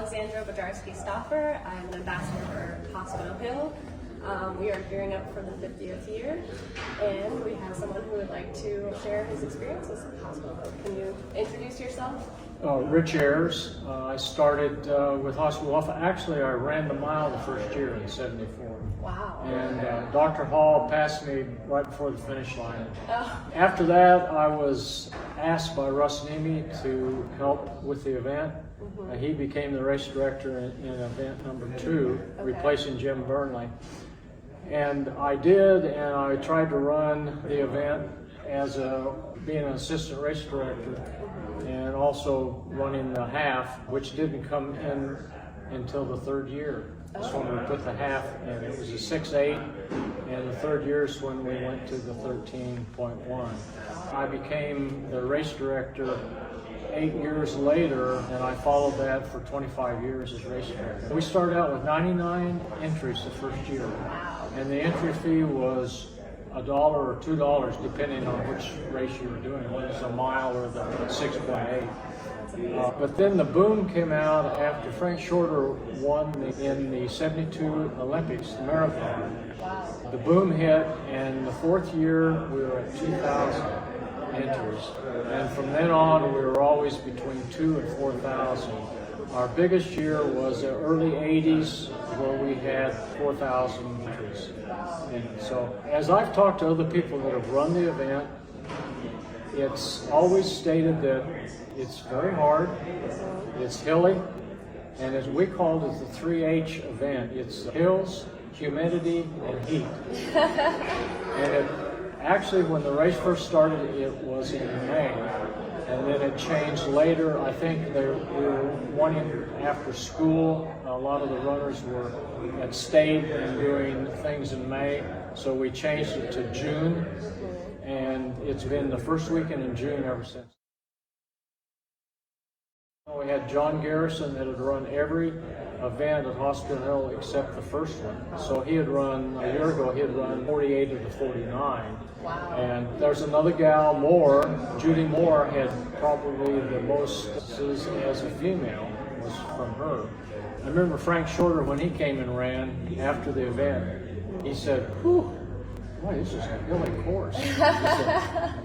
Alexandra Bodarski-Stoffer. I'm an ambassador for Hospital Hill. We are gearing up for the 50th year, and we have someone who would like to share his experiences at Hospital Hill. Can you introduce yourself? Rich Ayers. I started with Hospital Hill. Actually, I ran the mile the first year in '74. Wow. And Dr. Hall passed me right before the finish line. Oh. After that, I was asked by Russ Nemi to help with the event. He became the race director in event number 2, replacing Jim Burnley. And I did, and I tried to run the event as being an assistant race director and also running the half, which didn't come in until the third year. That's when we put the half in. It was a 6.8, and the third year is when we went to the 13.1. I became the race director 8 years later, and I followed that for 25 years as race director. We started out with 99 entries the first year, and the entry fee was $1 or $2 depending on which race you were doing, whether it's a mile or the 6.8. But then the boom came out after Frank Shorter won in the '72 Olympics, the marathon. The boom hit, and the fourth year we were at 2,000 entries. And from then on, we were always between 2,000 and 4,000. Our biggest year was the early '80s, where we had 4,000 entries. And so, as I've talked to other people that have run the event, it's always stated that it's very hard, it's hilly, and as we called it, the 3H event. It's hills, humidity, and heat. And actually, when the race first started, it was in May, and then it changed later. I think they were wanting after school. A lot of the runners had stayed and doing things in May, so we changed it to June, and it's been the first weekend in June ever since. We had John Garrison that had run every event at Hospital Hill except the first one. So he had run, a year ago, he had run 48 of the 49. Wow. And there's another gal, Moore, Judy Moore, had probably the most as a female, was from her. I remember Frank Shorter, when he came and ran after the event, he said, "Whew, boy, this is a hilly course."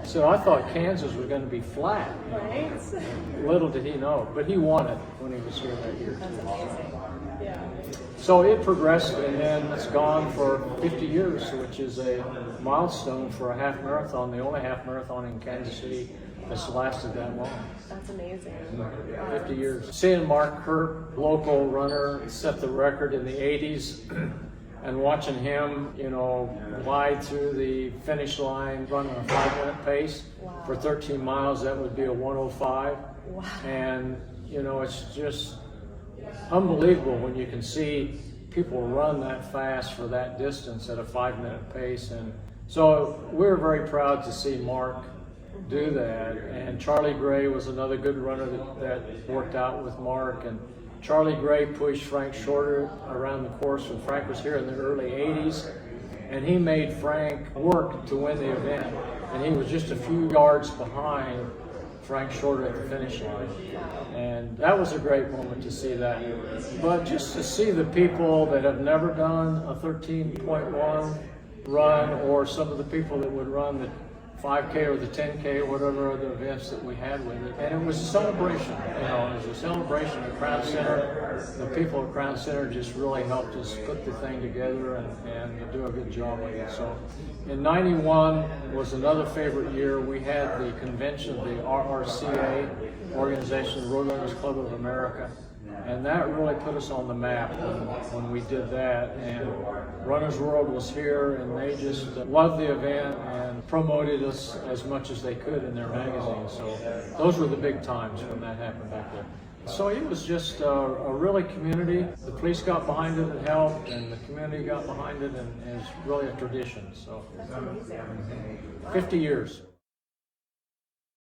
So I thought Kansas was going to be flat. Right? Little did he know, but he won it when he was here that year. That's amazing. Yeah. So it progressed, and then it's gone for 50 years, which is a milestone for a half marathon, the only half marathon in Kansas City that's lasted that long. That's amazing. 50 years. Seeing Mark Hurt, local runner, set the record in the 80s. And watching him, glide through the finish line, running a 5-minute pace for 13 miles, that would be a 1:05. Wow. And, it's just unbelievable when you can see people run that fast for that distance at a 5-minute pace. And so we're very proud to see Mark do that. And Charlie Gray was another good runner that worked out with Mark. And Charlie Gray pushed Frank Shorter around the course when Frank was here in the early '80s, and he made Frank work to win the event. And he was just a few yards behind Frank Shorter at the finish line. And that was a great moment to see that. But just to see the people that have never done a 13.1 run, or some of the people that would run the 5K or the 10K or whatever other events that we had with it. And it was a celebration, it was a celebration at Crown Center. The people at Crown Center just really helped us put the thing together and do a good job with it. So in '91 was another favorite year. We had the convention of the RRCA, Organization of Road Runners Club of America. And that really put us on the map when we did that. And Runner's World was here, and they just loved the event and promoted us as much as they could in their magazine. So those were the big times when that happened back there. So it was just a really community. The police got behind it and helped, and the community got behind it, and it's really a tradition. So 50 years.